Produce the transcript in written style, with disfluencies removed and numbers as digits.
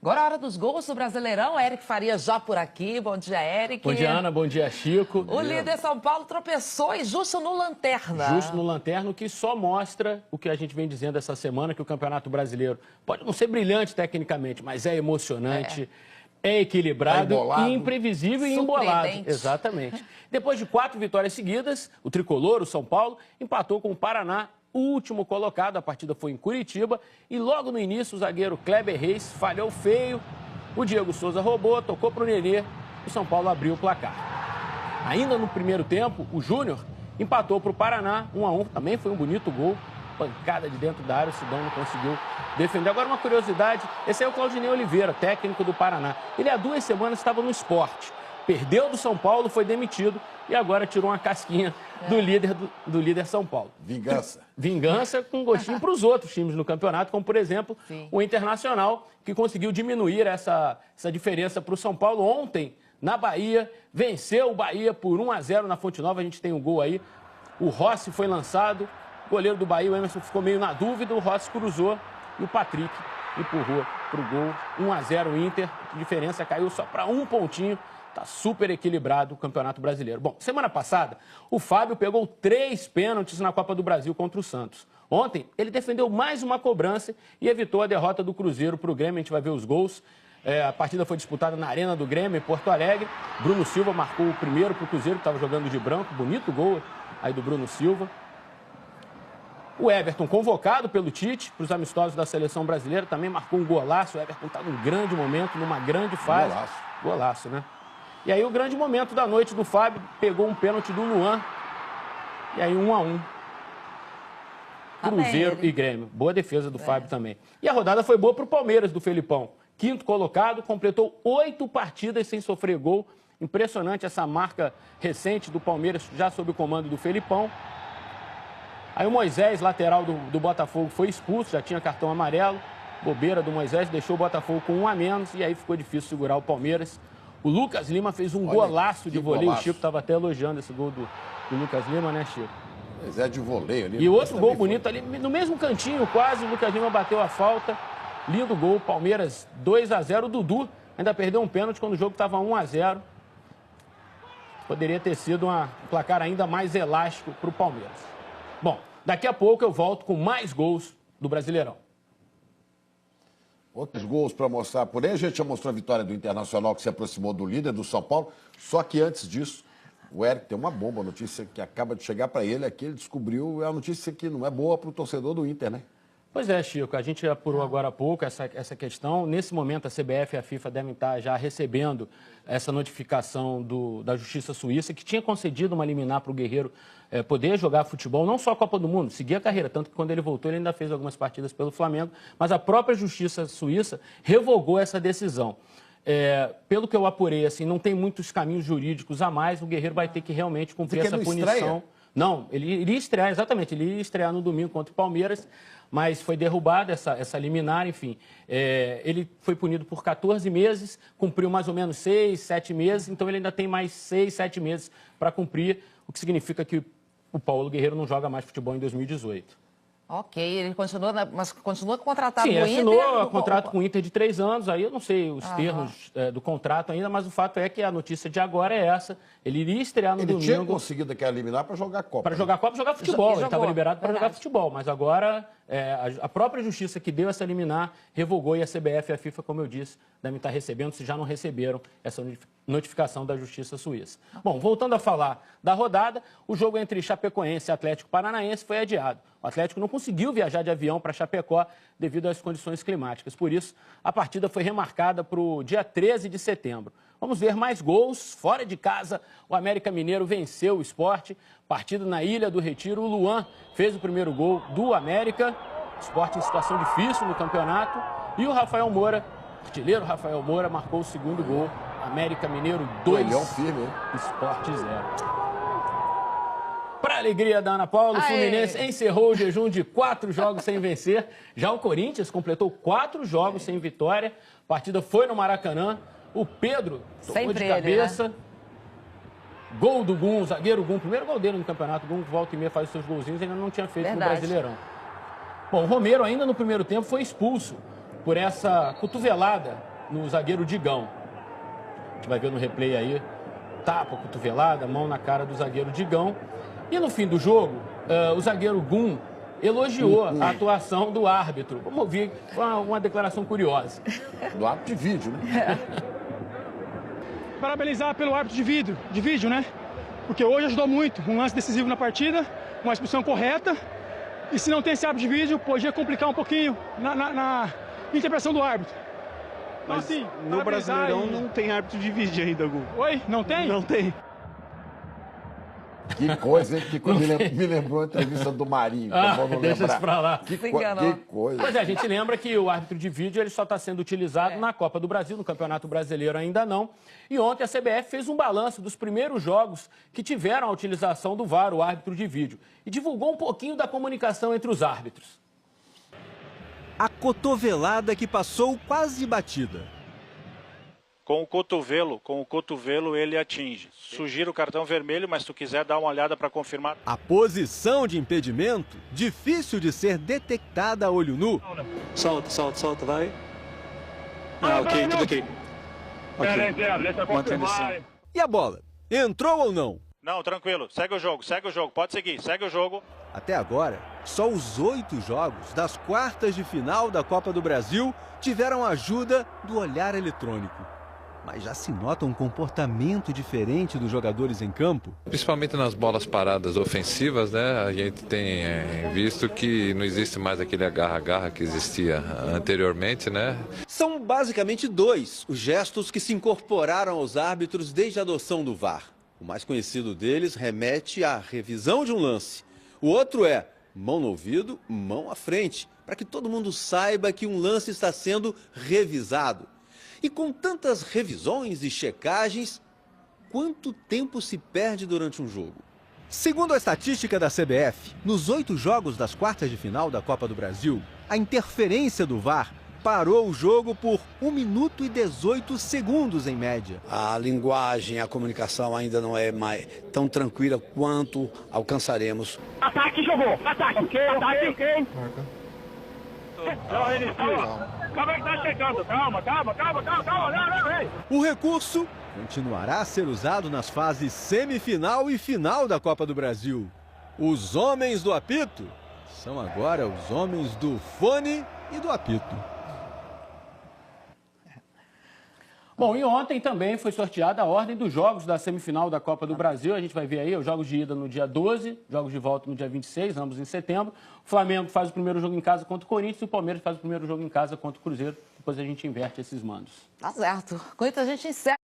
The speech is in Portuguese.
Agora é a hora dos gols do Brasileirão. Eric Faria já por aqui. Bom dia, Eric. Bom dia, Ana. Bom dia, Chico. O líder São Paulo tropeçou e justo no Lanterna. Justo no Lanterna, o que só mostra o que a gente vem dizendo essa semana, que o Campeonato Brasileiro pode não ser brilhante tecnicamente, mas é emocionante, é equilibrado, imprevisível e embolado. Exatamente. Depois de 4 vitórias seguidas, o tricolor, o São Paulo, empatou com o Paraná, o último colocado. A partida foi em Curitiba e logo no início o zagueiro Kleber Reis falhou feio. O Diego Souza roubou, tocou para o Nenê. O São Paulo abriu o placar. Ainda no primeiro tempo, o Júnior empatou para o Paraná, 1-1. Também foi um bonito gol. Pancada de dentro da área, o Sidão não conseguiu defender. Agora uma curiosidade, esse é o Claudinei Oliveira, técnico do Paraná. Ele há 2 semanas estava no Sport. Perdeu do São Paulo, foi demitido e agora tirou uma casquinha do líder São Paulo. Vingança. Vingança com gostinho para os outros times no campeonato, como por exemplo o Internacional, que conseguiu diminuir essa diferença para o São Paulo ontem na Bahia. Venceu o Bahia por 1-0 na Fonte Nova, a gente tem um gol aí. O Rossi foi lançado, o goleiro do Bahia, o Emerson, ficou meio na dúvida, o Rossi cruzou e o Patrick empurrou para o gol. 1-0 Inter, a diferença caiu só para 1 pontinho. Está super equilibrado o Campeonato Brasileiro. Bom, semana passada, o Fábio pegou 3 pênaltis na Copa do Brasil contra o Santos. Ontem, ele defendeu mais uma cobrança e evitou a derrota do Cruzeiro para o Grêmio. A gente vai ver os gols. A partida foi disputada na Arena do Grêmio, em Porto Alegre. Bruno Silva marcou o primeiro para o Cruzeiro, que estava jogando de branco. Bonito gol aí do Bruno Silva. O Everton, convocado pelo Tite para os amistosos da Seleção Brasileira, também marcou um golaço. O Everton está num grande momento, numa grande fase. Golaço, né? E aí o grande momento da noite do Fábio, pegou um pênalti do Luan. E aí 1-1. Cruzeiro e Grêmio. Boa defesa do Fábio também. E a rodada foi boa para o Palmeiras, do Felipão. 5º colocado, completou 8 partidas sem sofrer gol. Impressionante essa marca recente do Palmeiras, já sob o comando do Felipão. Aí o Moisés, lateral do Botafogo, foi expulso, já tinha cartão amarelo. Bobeira do Moisés, deixou o Botafogo com 1 a menos e aí ficou difícil segurar o Palmeiras. O Lucas Lima fez um golaço de voleio. O Chico estava até elogiando esse gol do Lucas Lima, né, Chico? Mas é de voleio ali. E outro gol bonito ali, no mesmo cantinho quase, o Lucas Lima bateu a falta. Lindo gol, Palmeiras 2-0. O Dudu ainda perdeu um pênalti quando o jogo estava 1-0. Poderia ter sido um placar ainda mais elástico para o Palmeiras. Bom, daqui a pouco eu volto com mais gols do Brasileirão. Outros gols para mostrar. Porém, a gente já mostrou a vitória do Internacional, que se aproximou do líder, do São Paulo. Só que antes disso, o Eric tem uma bomba, notícia que acaba de chegar para ele. Aqui ele descobriu, é uma notícia que não é boa para o torcedor do Inter, né? Pois é, Chico, a gente apurou agora há pouco essa questão. Nesse momento, a CBF e a FIFA devem estar já recebendo essa notificação da Justiça Suíça, que tinha concedido uma liminar para o Guerreiro poder jogar futebol, não só a Copa do Mundo, seguir a carreira. Tanto que quando ele voltou, ele ainda fez algumas partidas pelo Flamengo, mas a própria Justiça Suíça revogou essa decisão. Pelo que eu apurei, assim, não tem muitos caminhos jurídicos a mais, o Guerreiro vai ter que realmente cumprir essa punição. Estreia? Não, ele iria estrear, exatamente, ele iria estrear no domingo contra o Palmeiras, mas foi derrubada essa liminar, enfim. Ele foi punido por 14 meses, cumpriu mais ou menos 6, 7 meses, então ele ainda tem mais 6, 7 meses para cumprir, o que significa que o Paulo Guerreiro não joga mais futebol em 2018. Ok, ele continua, mas continua contratado com o Inter? Sim, assinou contrato com o Inter de 3 anos, aí eu não sei os termos do contrato ainda, mas o fato é que a notícia de agora é essa. Ele iria estrear no domingo. Ele tinha conseguido aquela liminar para jogar Copa. Para jogar Copa e jogar futebol. Ele estava liberado para jogar futebol, mas agora a própria Justiça que deu essa liminar revogou e a CBF e a FIFA, como eu disse, devem estar recebendo, se já não receberam essa notificação da Justiça Suíça. Bom, voltando a falar da rodada, o jogo entre Chapecoense e Atlético Paranaense foi adiado. O Atlético não conseguiu viajar de avião para Chapecó devido às condições climáticas. Por isso, a partida foi remarcada para o dia 13 de setembro. Vamos ver mais gols. Fora de casa, o América Mineiro venceu o Sport. Partida na Ilha do Retiro. O Luan fez o primeiro gol do América. Sport em situação difícil no campeonato. E o Rafael Moura, artilheiro Rafael Moura, marcou o segundo gol. América Mineiro 2, Sport 0. Para a alegria da Ana Paula, o Fluminense encerrou o jejum de 4 jogos sem vencer. Já o Corinthians completou 4 jogos sem vitória. A partida foi no Maracanã. O Pedro tomou de cabeça. Né? Gol do Gum, zagueiro Gum. Primeiro gol dele no campeonato. Gum volta e meia faz os seus golzinhos. Ainda não tinha feito no Brasileirão. Bom, o Romero ainda no primeiro tempo foi expulso por essa cotovelada no zagueiro Digão. A gente vai ver no replay aí, tapa, cotovelada, mão na cara do zagueiro Digão. E no fim do jogo, o zagueiro Gum elogiou a atuação do árbitro. Vamos ouvir uma declaração curiosa. Do árbitro de vídeo, né? Parabenizar pelo árbitro de vídeo, né? Porque hoje ajudou muito, um lance decisivo na partida, uma expulsão correta. E se não tem esse árbitro de vídeo, podia complicar um pouquinho na interpretação do árbitro. Então, mas assim, no Brasileirão não tem árbitro de vídeo ainda, Gu. Oi? Não tem? Não tem. Que coisa, hein? Que coisa. Me lembrou a entrevista do Marinho. Deixa isso pra lá. Que coisa. Pois é, a gente lembra que o árbitro de vídeo ele só está sendo utilizado na Copa do Brasil, no Campeonato Brasileiro ainda não. E ontem a CBF fez um balanço dos primeiros jogos que tiveram a utilização do VAR, o árbitro de vídeo, e divulgou um pouquinho da comunicação entre os árbitros. A cotovelada que passou quase batida. Com o cotovelo ele atinge. Sugiro o cartão vermelho, mas se tu quiser dar uma olhada para confirmar. A posição de impedimento, difícil de ser detectada a olho nu. Solta, vai. Ok, tudo ok. E a bola? Entrou ou não? Não, tranquilo. Segue o jogo. Pode seguir, segue o jogo. Até agora, só os 8 jogos das quartas de final da Copa do Brasil tiveram ajuda do olhar eletrônico. Mas já se nota um comportamento diferente dos jogadores em campo. Principalmente nas bolas paradas ofensivas, né? A gente tem visto que não existe mais aquele agarra-agarra que existia anteriormente, né? São basicamente 2 os gestos que se incorporaram aos árbitros desde a adoção do VAR. O mais conhecido deles remete à revisão de um lance. O outro é mão no ouvido, mão à frente, para que todo mundo saiba que um lance está sendo revisado. E com tantas revisões e checagens, quanto tempo se perde durante um jogo? Segundo a estatística da CBF, nos 8 jogos das quartas de final da Copa do Brasil, a interferência do VAR parou o jogo por 1 minuto e 18 segundos em média. A linguagem, a comunicação ainda não é mais tão tranquila quanto alcançaremos. Ataque, jogou! Ataque! Ok. Calma que tá chegando, calma. O recurso continuará a ser usado nas fases semifinal e final da Copa do Brasil. Os homens do apito são agora os homens do fone e do apito. Bom, e ontem também foi sorteada a ordem dos jogos da semifinal da Copa do Brasil. A gente vai ver aí os jogos de ida no dia 12, jogos de volta no dia 26, ambos em setembro. O Flamengo faz o primeiro jogo em casa contra o Corinthians e o Palmeiras faz o primeiro jogo em casa contra o Cruzeiro. Depois a gente inverte esses mandos. Tá certo. Com isso a gente encerra.